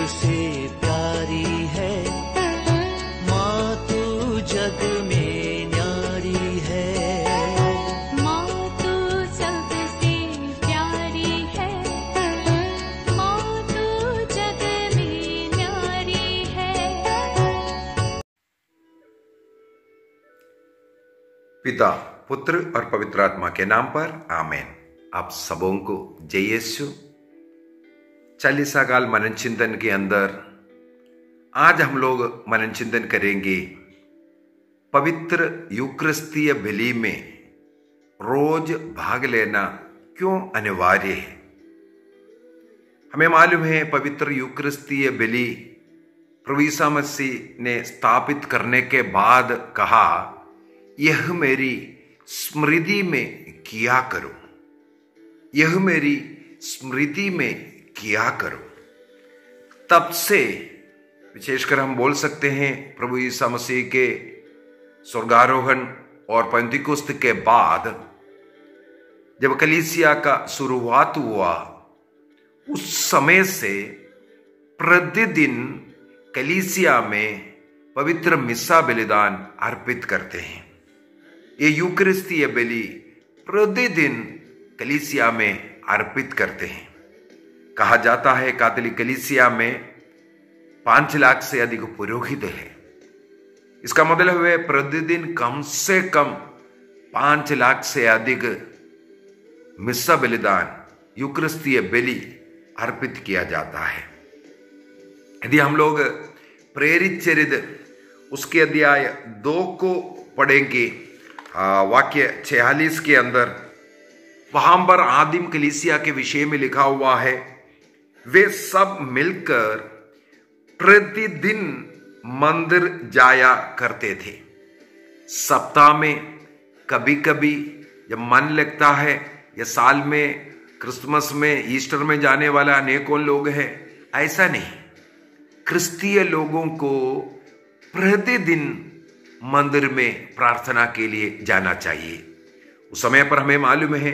सबसे प्यारी है, माँ तू जग में न्यारी है। माँ तू सबसे प्यारी है, माँ तू जग में न्यारी है। पिता, पुत्र और पवित्र आत्मा के नाम पर आमीन। आप सबों को जय यीशु। चालीसा काल मनन चिंतन के अंदर आज हम लोग मनन चिंतन करेंगे पवित्र यूकरिस्तीय बलि में रोज भाग लेना क्यों अनिवार्य है। हमें मालूम है पवित्र यूकरिस्तीय बलि प्रभु यीशु मसीह ने स्थापित करने के बाद कहा, यह मेरी स्मृति में किया करो, यह मेरी स्मृति में किया करो। तब से विशेषकर हम बोल सकते हैं प्रभु यीशु मसीह के स्वर्गारोहण और पेंतिकुस्त के बाद जब कलीसिया का शुरुआत हुआ, उस समय से प्रतिदिन कलीसिया में पवित्र मिस्सा बलिदान अर्पित करते हैं। ये यूकरिस्तीय बलि प्रतिदिन कलीसिया में अर्पित करते हैं। कहा जाता है कैथोलिक कलीसिया में 5 लाख से अधिक पुरोहित है। इसका मतलब है प्रतिदिन कम से कम 5 लाख से अधिक मिस्सा बलिदान यूकरिस्तीय बलि अर्पित किया जाता है। यदि हम लोग प्रेरित चरित्र उसके अध्याय 2 को पढ़ेंगे, वाक्य 46 के अंदर, वहां पर आदिम कलीसिया के विषय में लिखा हुआ है, वे सब मिलकर प्रतिदिन मंदिर जाया करते थे। सप्ताह में कभी कभी जब मन लगता है, या साल में क्रिसमस में, ईस्टर में जाने वाला अनेकों लोग हैं, ऐसा नहीं। क्रिस्तीय लोगों को प्रतिदिन मंदिर में प्रार्थना के लिए जाना चाहिए। उस समय पर हमें मालूम है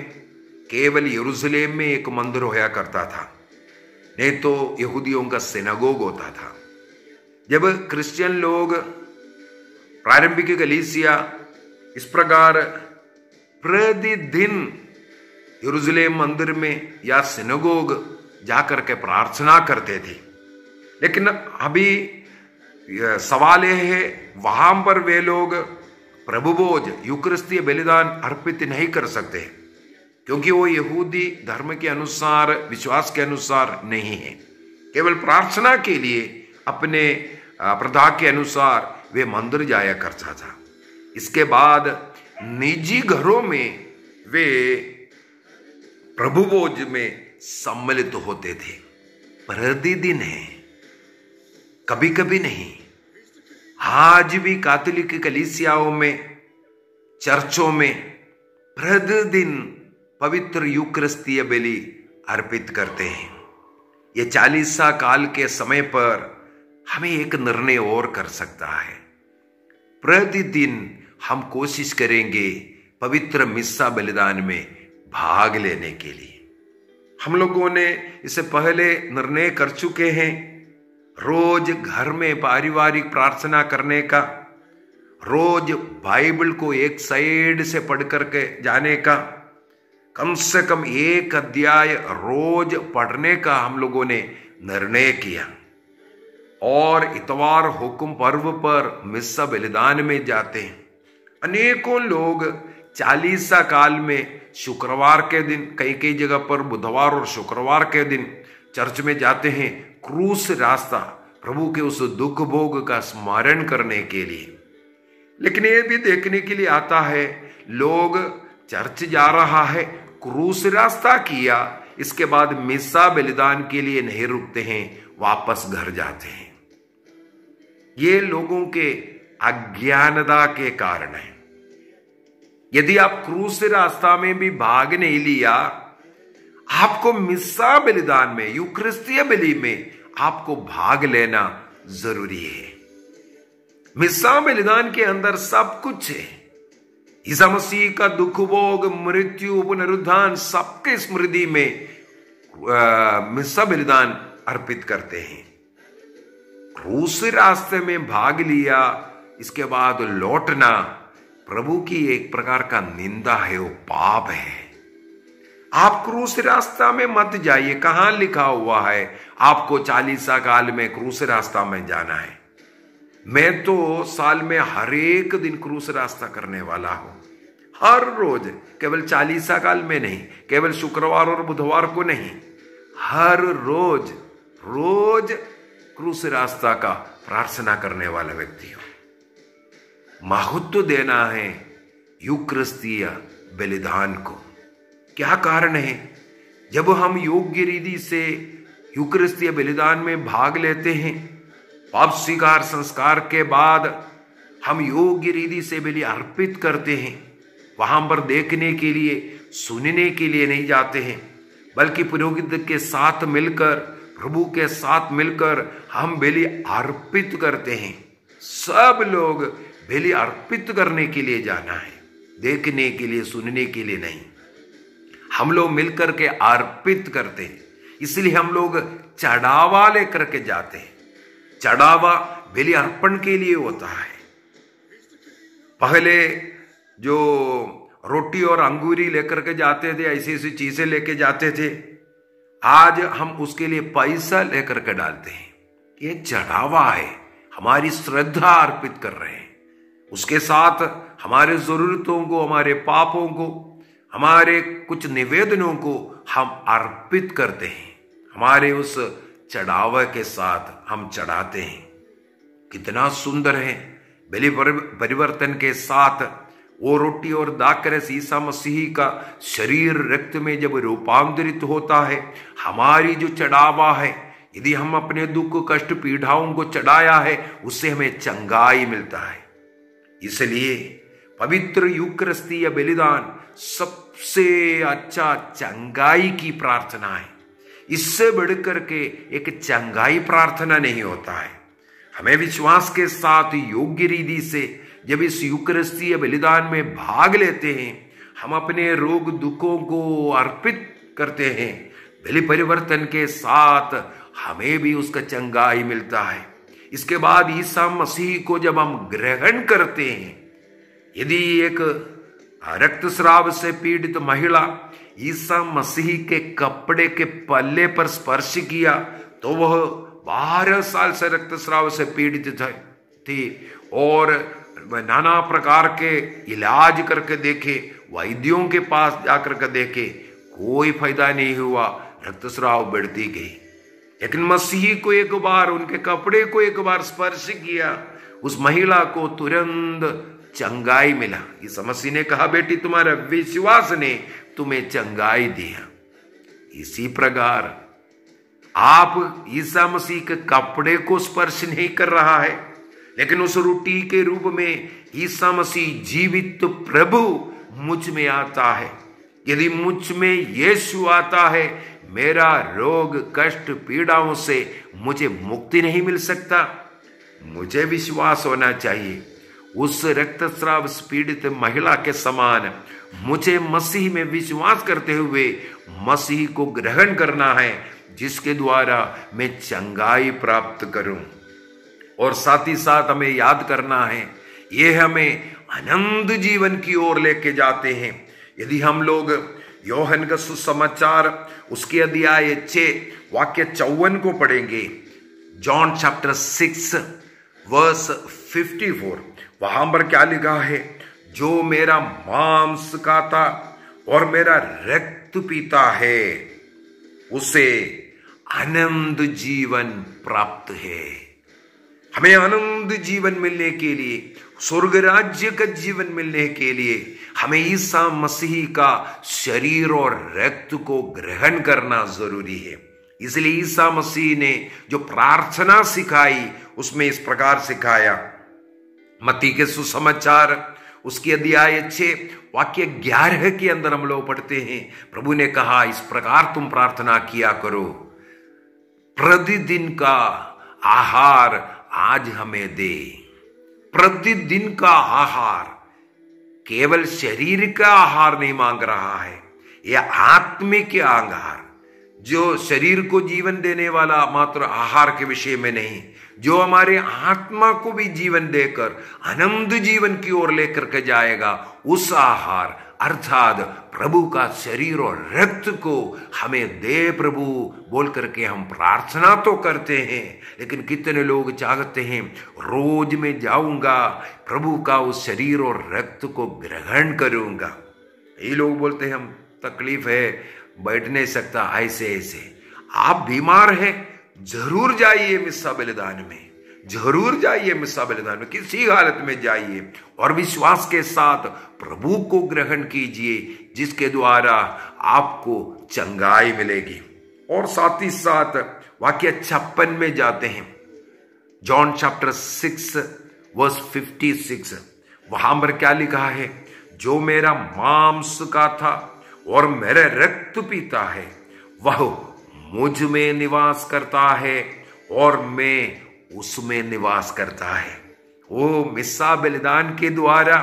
केवल यरूशलेम में एक मंदिर होया करता था, नहीं तो यहूदियों का सिनागोग होता था। जब क्रिश्चियन लोग प्रारंभिक कलीसिया इस प्रकार प्रतिदिन यरूशलेम मंदिर में या सिनागोग जाकर के प्रार्थना करते थे, लेकिन अभी सवाल यह है वहां पर वे लोग प्रभु भोज यूकरिस्तीय बलिदान अर्पित नहीं कर सकते, क्योंकि वो यहूदी धर्म के अनुसार, विश्वास के अनुसार नहीं है। केवल प्रार्थना के लिए अपने प्रथा के अनुसार वे मंदिर जाया करता था। इसके बाद निजी घरों में वे प्रभु भोज में सम्मिलित होते थे। प्रतिदिन है, कभी कभी नहीं। आज भी कैथोलिक कलीसियाओं में, चर्चों में प्रतिदिन पवित्र यूकरिस्तीय बलि अर्पित करते हैं। ये 40 काल के समय पर हमें एक निर्णय और कर सकता है। प्रतिदिन हम कोशिश करेंगे पवित्र मिस्सा बलिदान में भाग लेने के लिए। हम लोगों ने इससे पहले निर्णय कर चुके हैं रोज घर में पारिवारिक प्रार्थना करने का, रोज बाइबल को एक साइड से पढ़ करके जाने का, कम से कम एक अध्याय रोज पढ़ने का हम लोगों ने निर्णय किया। और इतवार हुक्म पर्व पर मिस्सा बलिदान में जाते हैं। अनेकों लोग 40 काल में शुक्रवार के दिन, कई कई जगह पर बुधवार और शुक्रवार के दिन चर्च में जाते हैं, क्रूस रास्ता, प्रभु के उस दुख भोग का स्मरण करने के लिए। लेकिन ये भी देखने के लिए आता है, लोग चर्च जा रहा है, क्रूस रास्ता किया, इसके बाद मिस्सा बलिदान के लिए नहीं रुकते हैं, वापस घर जाते हैं। ये लोगों के अज्ञानता के कारण है। यदि आप क्रूस रास्ता में भी भाग नहीं लिया, आपको मिस्सा बलिदान में, यूकरिस्तीय बलि में आपको भाग लेना जरूरी है। मिस्सा बलिदान के अंदर सब कुछ है। ईसा मसीह का दुख भोग, मृत्यु, पुनरुत्थान, सबके स्मृति में मिस्सा बलिदान अर्पित करते हैं। क्रूस रास्ते में भाग लिया, इसके बाद लौटना प्रभु की एक प्रकार का निंदा है, वो पाप है। आप क्रूस रास्ता में मत जाइए। कहां लिखा हुआ है आपको 40 काल में क्रूस रास्ता में जाना है? मैं तो साल में हर एक दिन क्रूस रास्ता करने वाला हूं, हर रोज, केवल 40 काल में नहीं, केवल शुक्रवार और बुधवार को नहीं, हर रोज रोज क्रूस रास्ता का प्रार्थना करने वाला व्यक्ति हूं। महत्व देना है यूकरिस्तीय बलिदान को। क्या कारण है? जब हम योग्य रीति से यूकरिस्तीय बलिदान में भाग लेते हैं, पाप स्वीकार संस्कार के बाद हम योग्य रीति से बलि अर्पित करते हैं, वहां पर देखने के लिए, सुनने के लिए नहीं जाते हैं, बल्कि पुरोहित के साथ मिलकर, प्रभु के साथ मिलकर हम बलि अर्पित करते हैं। सब लोग बलि अर्पित करने के लिए जाना है, देखने के लिए, सुनने के लिए नहीं। हम लोग मिलकर के अर्पित करते हैं, इसलिए हम लोग चढ़ावा लेकर के जाते हैं। चढ़ावा बलि अर्पण के लिए होता है। पहले जो रोटी और अंगूरी लेकर के जाते थे, ऐसी ऐसी चीजें लेके जाते थे, आज हम उसके लिए पैसा लेकर के डालते हैं। ये चढ़ावा है, हमारी श्रद्धा अर्पित कर रहे हैं। उसके साथ हमारे जरूरतों को, हमारे पापों को, हमारे कुछ निवेदनों को हम अर्पित करते हैं। हमारे उस चढ़ावे के साथ हम चढ़ाते हैं। कितना सुंदर है। बलि परिवर्तन के साथ वो रोटी और दाखरस ईसा मसीह का शरीर रक्त में जब रूपांतरित होता है, हमारी जो चढ़ावा है, यदि हम अपने दुख कष्ट पीड़ाओं को चढ़ाया है, उससे हमें चंगाई मिलता है। इसलिए पवित्र यूकरिस्तीय बलिदान सबसे अच्छा चंगाई की प्रार्थना है। इससे बढ़कर के एक चंगाई प्रार्थना नहीं होता है। हमें विश्वास के साथ योग्य रीति से जब इस यूकरिस्तीय बलिदान में भाग लेते हैं, हम अपने रोग दुखों को अर्पित करते हैं। बलि परिवर्तन के साथ हमें भी उसका चंगाई मिलता है। इसके बाद ईसा मसीह को जब हम ग्रहण करते हैं, यदि एक रक्तस्राव से पीड़ित महिला ईसा मसीह के कपड़े के पल्ले पर स्पर्श किया, तो वह 12 साल से रक्तस्राव से पीड़ित थी और नाना प्रकार के इलाज करके देखे, वैद्यों के पास जाकर के देखे, कोई फायदा नहीं हुआ, रक्तस्राव बढ़ती गई। लेकिन मसीह को एक बार, उनके कपड़े को एक बार स्पर्श किया, उस महिला को तुरंत चंगाई मिला। इस मसीह ने कहा, बेटी तुम्हारा विश्वास ने तुम्हें चंगाई दिया। इसी प्रकार आप ईसा मसीह के कपड़े को स्पर्श नहीं कर रहा है, लेकिन उस रोटी के रूप में ईसा मसीह जीवित प्रभु मुझ में आता है। यदि मुझ में यीशु आता है, मेरा रोग कष्ट पीड़ाओं से मुझे मुक्ति नहीं मिल सकता। मुझे विश्वास होना चाहिए उस रक्तस्राव पीड़ित महिला के समान मुझे मसीह में विश्वास करते हुए मसीह को ग्रहण करना है, जिसके द्वारा मैं चंगाई प्राप्त करूं। और साथ ही साथ हमें याद करना है, ये हमें अनंत जीवन की ओर लेके जाते हैं। यदि हम लोग योहन का सुसमाचार उसके अध्याय 6 वाक्य 54 को पढ़ेंगे, जॉन चैप्टर 6 वर्स 54, वहां पर क्या लिखा है? जो मेरा मांस खाता और मेरा रक्त पीता है, उसे अनंत जीवन प्राप्त है। हमें अनंत जीवन मिलने के लिए, स्वर्ग राज्य का जीवन मिलने के लिए हमें ईसा मसीह का शरीर और रक्त को ग्रहण करना जरूरी है। इसलिए ईसा मसीह ने जो प्रार्थना सिखाई, उसमें इस प्रकार सिखाया। मत्ती के सुसमाचार उसकी अध्याय 6 वाक्य 11 के अंदर हम लोग पढ़ते हैं, प्रभु ने कहा, इस प्रकार तुम प्रार्थना किया करो, प्रतिदिन का आहार आज हमें दे। प्रतिदिन का आहार केवल शरीर का आहार नहीं मांग रहा है, यह आत्मिक आहार, जो शरीर को जीवन देने वाला मात्र आहार के विषय में नहीं, जो हमारे आत्मा को भी जीवन देकर अनंत जीवन की ओर लेकर के जाएगा, उस आहार अर्थात प्रभु का शरीर और रक्त को हमें दे प्रभु बोल करके हम प्रार्थना तो करते हैं, लेकिन कितने लोग चाहते हैं रोज में जाऊंगा, प्रभु का उस शरीर और रक्त को ग्रहण करूंगा। ये लोग बोलते हैं हम तकलीफ है, बैठ नहीं सकता, ऐसे ऐसे। आप बीमार हैं, जरूर जाइए मिस्सा बलिदान में, जरूर जाइए मिस्सा बलिदान में, किसी हालत में जाइए और विश्वास के साथ प्रभु को ग्रहण कीजिए, जिसके द्वारा आपको चंगाई मिलेगी। और साथ ही साथ वाक्य 56 में जाते हैं, जॉन चैप्टर 6 वर्स 56, वहां पर क्या लिखा है? जो मेरा मांस का था और मेरे रक्त पीता है, वह मुझ में निवास करता है और मैं उसमें निवास करता है। वो मिस्सा बलिदान के द्वारा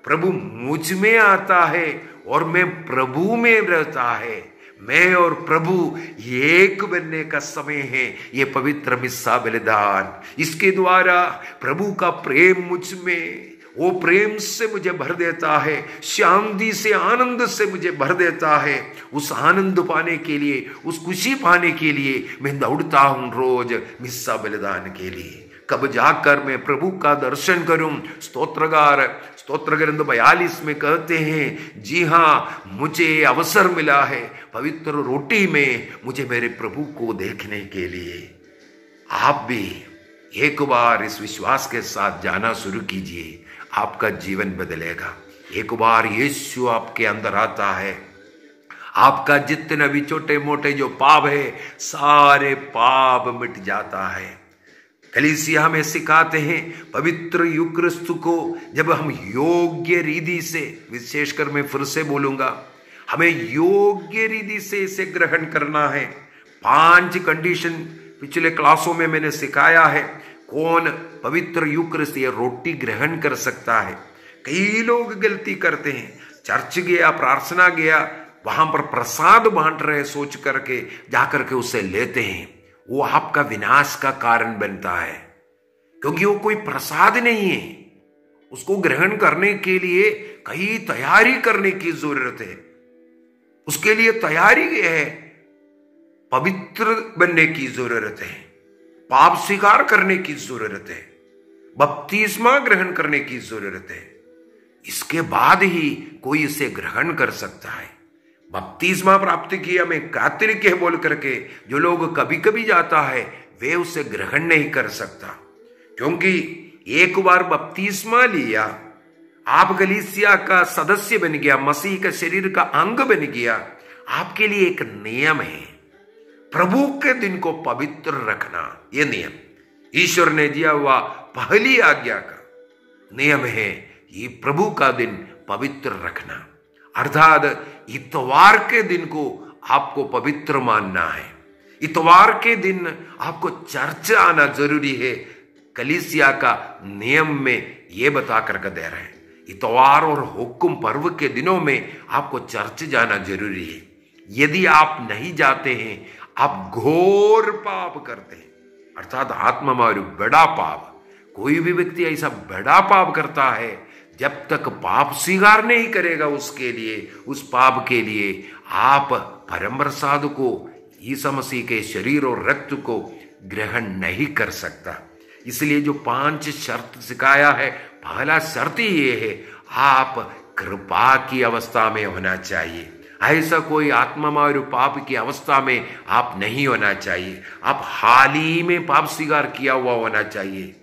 प्रभु मुझ में आता है और मैं प्रभु में रहता है। मैं और प्रभु एक बनने का समय है ये पवित्र मिस्सा बलिदान। इसके द्वारा प्रभु का प्रेम मुझ में, वो प्रेम से मुझे भर देता है, शांति से आनंद से मुझे भर देता है। उस आनंद पाने के लिए, उस खुशी पाने के लिए मैं दौड़ता हूं रोज मिस्सा बलिदान के लिए। कब जाकर मैं प्रभु का दर्शन करूं? स्तोत्रगार स्तोत्र ग्रंथ 42 में कहते हैं, जी हाँ, मुझे अवसर मिला है पवित्र रोटी में मुझे मेरे प्रभु को देखने के लिए। आप भी एक बार इस विश्वास के साथ जाना शुरू कीजिए, आपका जीवन बदलेगा। एक बार यीशु आपके अंदर आता है, आपका जितने भी छोटे मोटे जो पाप है, सारे पाप मिट जाता है। कलीसिया हमें सिखाते हैं पवित्र यूकरिस्त को जब हम योग्य रीति से, विशेषकर मैं फिर से बोलूंगा, हमें योग्य रीति से इसे ग्रहण करना है। 5 कंडीशन पिछले क्लासों में मैंने सिखाया है। कौन पवित्र यूकरिस्त ये रोटी ग्रहण कर सकता है? कई लोग गलती करते हैं, चर्च गया, प्रार्थना गया, वहां पर प्रसाद बांट रहे सोच करके जाकर के उसे लेते हैं, वो आपका विनाश का कारण बनता है, क्योंकि वो कोई प्रसाद नहीं है। उसको ग्रहण करने के लिए कई तैयारी करने की जरूरत है। उसके लिए तैयारी है, पवित्र बनने की जरूरत है, पाप स्वीकार करने की जरूरत है, बपतिस्मा ग्रहण करने की जरूरत है। इसके बाद ही कोई इसे ग्रहण कर सकता है। बपतिस्मा प्राप्त किया मैं कातिल के बोल करके जो लोग कभी कभी जाता है, वे उसे ग्रहण नहीं कर सकता, क्योंकि एक बार बपतिस्मा लिया, आप कलीसिया का सदस्य बन गया, मसीह का शरीर का अंग बन गया। आपके लिए एक नियम है, प्रभु के दिन को पवित्र रखना। यह नियम ईश्वर ने दिया हुआ पहली आज्ञा का नियम है, ये प्रभु का दिन पवित्र रखना। अर्थात इतवार के दिन को आपको पवित्र मानना है। इतवार के दिन आपको चर्च आना जरूरी है। कलीसिया का नियम में यह बता करके दे रहे हैं, इतवार और हुक्म पर्व के दिनों में आपको चर्च जाना जरूरी है। यदि आप नहीं जाते हैं, आप घोर पाप करते हैं, अर्थात आत्मा मारू बड़ा पाप। कोई भी व्यक्ति ऐसा बड़ा पाप करता है, जब तक पाप स्वीकार नहीं करेगा उसके लिए, उस पाप के लिए आप परम प्रसाद को, यीशु मसीह के शरीर और रक्त को ग्रहण नहीं कर सकता। इसलिए जो 5 शर्त सिखाया है, पहला शर्त ये है, आप कृपा की अवस्था में होना चाहिए। ऐसा कोई आत्मामारू पाप की अवस्था में आप नहीं होना चाहिए। आप हाल ही में पाप स्वीकार किया हुआ होना चाहिए।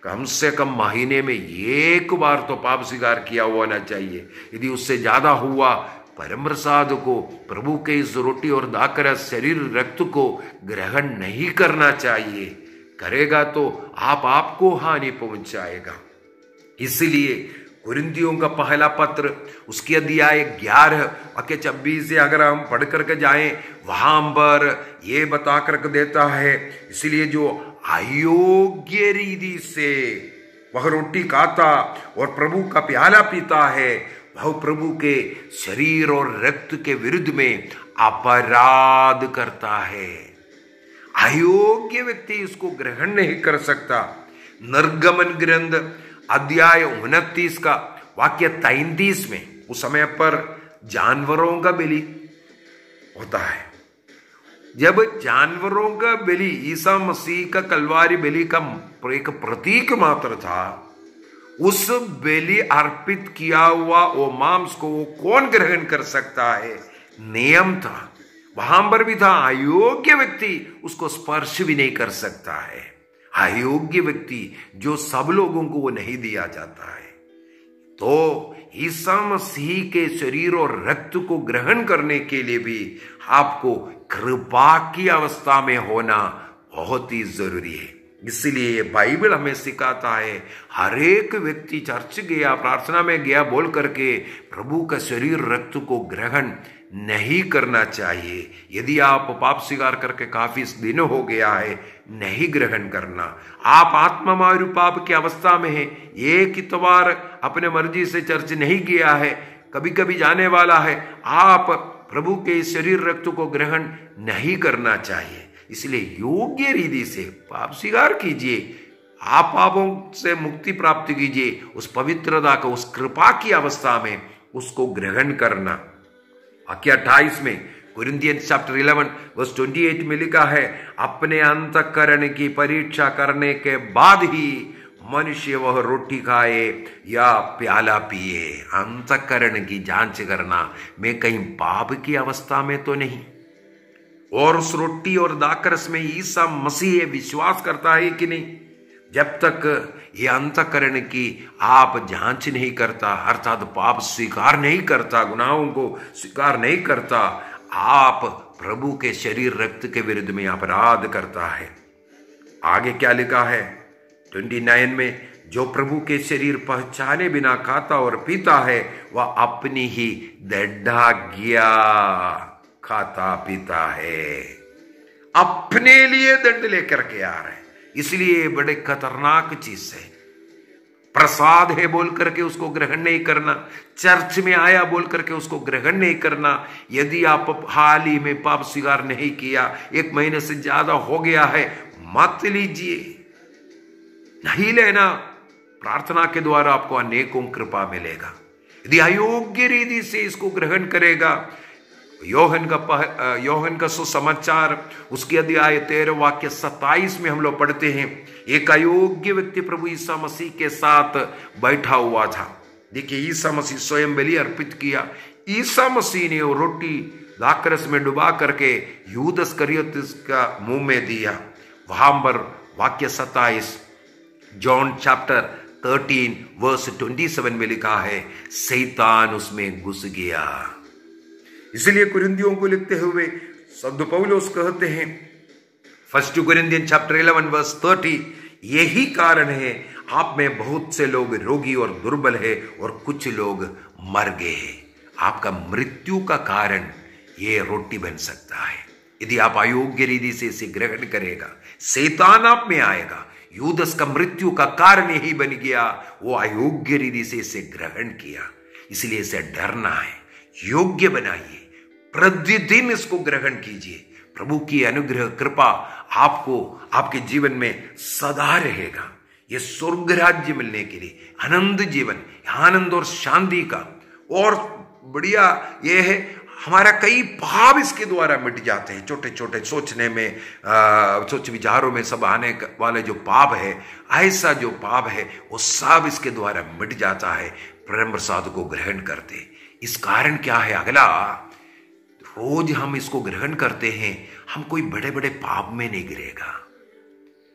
कम से कम महीने में 1 बार तो पाप स्वीकार किया हुआ होना चाहिए। यदि उससे ज्यादा हुआ, परम प्रसाद को, प्रभु के इस रोटी और दाकर शरीर रक्त को ग्रहण नहीं करना चाहिए। करेगा तो आपको हानि पहुंचाएगा। इसलिए कुरिन्थियों का पहला पत्र उसकी अध्याय 11 वाक्य 26 से अगर हम पढ़ करके जाएं, वहां पर ये बता करके देता है, इसलिए जो अयोग्य रीति से वह रोटी खाता और प्रभु का प्याला पीता है, वह प्रभु के शरीर और रक्त के विरुद्ध में अपराध करता है। अयोग्य व्यक्ति इसको ग्रहण नहीं कर सकता। निर्गमन ग्रंथ अध्याय 29 का वाक्य 33 में उस समय पर जानवरों का बलि होता है। जब जानवरों का बलि ईसा मसीह का कलवारी बलि का एक प्रतीक मात्र था, उस बलि अर्पित किया हुआ वो मांस को वो कौन ग्रहण कर सकता है? नियम था, वहां पर भी था अयोग्य व्यक्ति उसको स्पर्श भी नहीं कर सकता है। अयोग्य व्यक्ति जो सब लोगों को वो नहीं दिया जाता है। तो ईसा मसीह के शरीर और रक्त को ग्रहण करने के लिए भी आपको कृपा की अवस्था में होना बहुत ही जरूरी है। इसलिए बाइबल हमें सिखाता है, हर एक व्यक्ति चर्च गया, प्रार्थना में गया बोल करके प्रभु का शरीर रक्त को ग्रहण नहीं करना चाहिए। यदि आप पाप स्वीकार करके काफी दिन हो गया है, नहीं ग्रहण करना। आप आत्मामारू पाप की अवस्था में है, एक ही बार अपने मर्जी से चर्च नहीं किया है, कभी कभी जाने वाला है, आप प्रभु के शरीर रक्त को ग्रहण नहीं करना चाहिए। इसलिए योग्य रीति से पाप स्वीकार कीजिए, आप पापों से मुक्ति प्राप्त कीजिए, उस पवित्रता को, उस कृपा की अवस्था में उसको ग्रहण करना। वाक्य 28 में कोरिन्थियंस चैप्टर 11 वर्स 28 में लिखा है, अपने अंतःकरण की परीक्षा करने के बाद ही मनुष्य वह रोटी खाए या प्याला पिए। अंतःकरण की जांच करना, मैं कहीं पाप की अवस्था में तो नहीं, और उस रोटी और दाखरस में ईसा मसीह विश्वास करता है कि नहीं। जब तक ये अंतःकरण की आप जांच नहीं करता, अर्थात पाप स्वीकार नहीं करता, गुनाहों को स्वीकार नहीं करता, आप प्रभु के शरीर रक्त के विरुद्ध में अपराध करता है। आगे क्या लिखा है 29 में, जो प्रभु के शरीर पहचाने बिना खाता और पीता है वह अपनी ही दैढ़ाज्ञा खाता पीता है, अपने लिए दंड लेकर के आ रहे हैं। इसलिए बड़े खतरनाक चीज है। प्रसाद है बोल करके उसको ग्रहण नहीं करना, चर्च में आया बोल करके उसको ग्रहण नहीं करना। यदि आप हाल ही में पाप स्वीकार नहीं किया, 1 महीने से ज्यादा हो गया है, मत लीजिए, नहीं लेना। प्रार्थना के द्वारा आपको अनेकों कृपा मिलेगा। यदि अयोग्य रीति से इसको ग्रहण करेगा, योहन का सुसमाचार उसके अध्याय 13 वाक्य 27 में हम लोग पढ़ते हैं, एक अयोग्य व्यक्ति प्रभु ईसा मसीह के साथ बैठा हुआ था। देखिए, ईसा मसीह स्वयं बलि अर्पित किया। ईसा मसीह ने वो रोटी दाखरस में डुबा करके यूदस इस्करियोती का मुंह में दिया। वहां पर वाक्य 27 जॉन चैप्टर 13 वर्स 27 में लिखा है, शैतान उसमें घुस गया। इसलिए कुरिन्थियों को लिखते हुए संत पौलुस कहते हैं 1 कोरिन्थियंस चैप्टर 11 वर्स 30, यही कारण है आप में बहुत से लोग रोगी और दुर्बल है और कुछ लोग मर गए हैं। आपका मृत्यु का कारण ये रोटी बन सकता है। यदि आप अयोग्य रीति से इसे ग्रहण करेगा, शैतान आप में आएगा। यूदस का मृत्यु का कारण यही बन गया, वो अयोग्य रीति से इसे ग्रहण किया। इसलिए इसे डरना है, योग्य बनाइए, प्रतिदिन इसको ग्रहण कीजिए। प्रभु की अनुग्रह कृपा आपको आपके जीवन में सदा रहेगा। ये स्वर्ग राज्य मिलने के लिए आनंद जीवन, आनंद और शांति का, और बढ़िया ये है हमारा कई पाप इसके द्वारा मिट जाते हैं। छोटे छोटे सोचने में, सोच विचारों में सब आने वाले जो पाप है, ऐसा जो पाप है वो सब इसके द्वारा मिट जाता है प्रेम प्रसाद को ग्रहण करते। इस कारण क्या है, अगला रोज हम इसको ग्रहण करते हैं, हम कोई बड़े बड़े पाप में नहीं गिरेगा।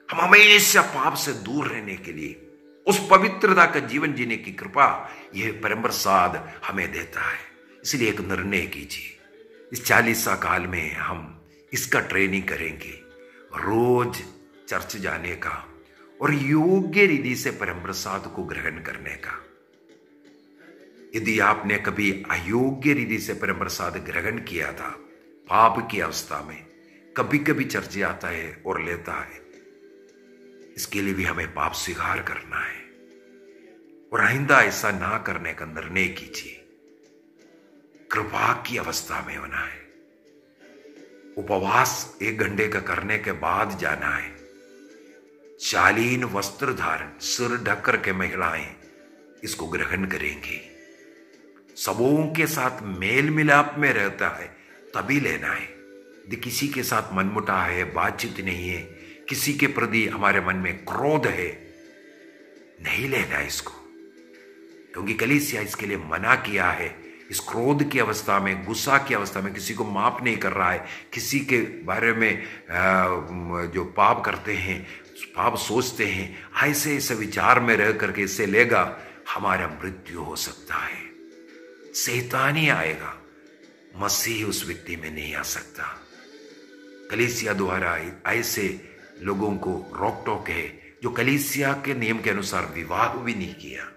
हम हमेशा पाप से दूर रहने के लिए उस पवित्रता का जीवन जीने की कृपा यह परम प्रसाद हमें देता है। इसलिए एक निर्णय कीजिए, इस 40 काल में हम इसका ट्रेनिंग करेंगे, रोज चर्च जाने का और योग्य रीति से परम प्रसाद को ग्रहण करने का। यदि आपने कभी अयोग्य रीति से परम प्रसाद ग्रहण किया था, पाप की अवस्था में, कभी कभी चर्च आता है और लेता है, इसके लिए भी हमें पाप स्वीकार करना है और आइंदा ऐसा ना करने का निर्णय कीजिए। कृपा की अवस्था में होना है, उपवास 1 घंटे का करने के बाद जाना है। शालीन वस्त्र धारण, सिर ढककर के महिलाएं इसको ग्रहण करेंगी। सबों के साथ मेल मिलाप में रहता है तभी लेना है। यदि किसी के साथ मनमुटा है, बातचीत नहीं है, किसी के प्रति हमारे मन में क्रोध है, नहीं लेना इसको, क्योंकि कलीसिया इसके लिए मना किया है। इस क्रोध की अवस्था में, गुस्सा की अवस्था में किसी को माफ नहीं कर रहा है, किसी के बारे में जो पाप करते हैं, पाप सोचते हैं, ऐसे ऐसे विचार में रह करके इससे लेगा, हमारा मृत्यु हो सकता है। शैतान ही आएगा, मसीह उस व्यक्ति में नहीं आ सकता। कलीसिया द्वारा ऐसे लोगों को रोक टोक है जो कलीसिया के नियम के अनुसार विवाह भी नहीं किया,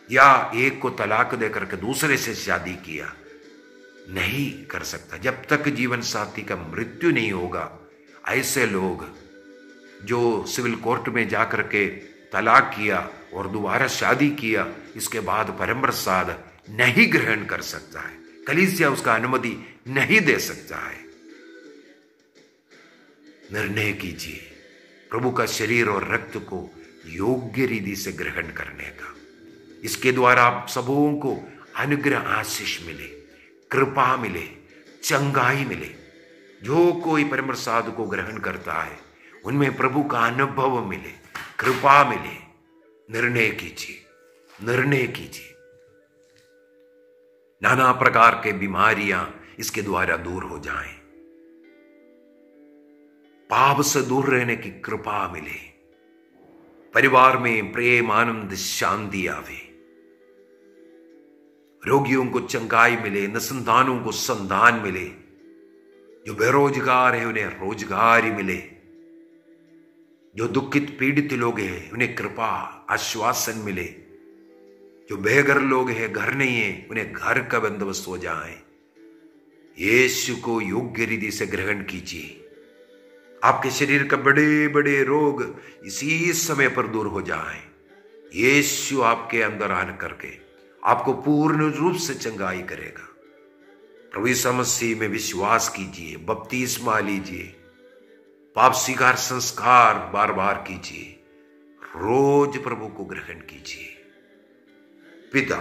या एक को तलाक देकर के दूसरे से शादी किया, नहीं कर सकता। जब तक जीवन साथी का मृत्यु नहीं होगा, ऐसे लोग जो सिविल कोर्ट में जाकर के तलाक किया और दोबारा शादी किया, इसके बाद परम प्रसाद नहीं ग्रहण कर सकता है। कलीसिया उसका अनुमति नहीं दे सकता है। निर्णय कीजिए प्रभु का शरीर और रक्त को योग्य रीति से ग्रहण करने का। इसके द्वारा आप सबों को अनुग्रह, आशीष मिले, कृपा मिले, चंगाई मिले। जो कोई परम प्रसाद को ग्रहण करता है उनमें प्रभु का अनुभव मिले, कृपा मिले। निर्णय कीजिए, निर्णय कीजिए। नाना प्रकार के बीमारियां इसके द्वारा दूर हो जाएं, पाप से दूर रहने की कृपा मिले, परिवार में प्रेम, आनंद, शांति आवे, रोगियों को चंगाई मिले, निसंतानों को संतान मिले, जो बेरोजगार है उन्हें रोजगार ही मिले, जो दुखित पीड़ित लोग हैं उन्हें कृपा, आश्वासन मिले, जो बेघर लोग हैं, घर नहीं है, उन्हें घर का बंदोबस्त हो जाए। यीशु को योग्य रीति से ग्रहण कीजिए। आपके शरीर का बड़े बड़े रोग इसी समय पर दूर हो जाएं। यीशु आपके अंदर आने करके आपको पूर्ण रूप से चंगाई करेगा। प्रभु यीशु मसीह में विश्वास कीजिए, बपतिस्मा लीजिए, पाप स्वीकार संस्कार बार बार कीजिए, रोज प्रभु को ग्रहण कीजिए। पिता,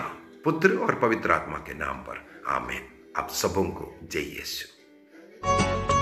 पुत्र और पवित्र आत्मा के नाम पर आमीन। आप सबों को जय यीशु।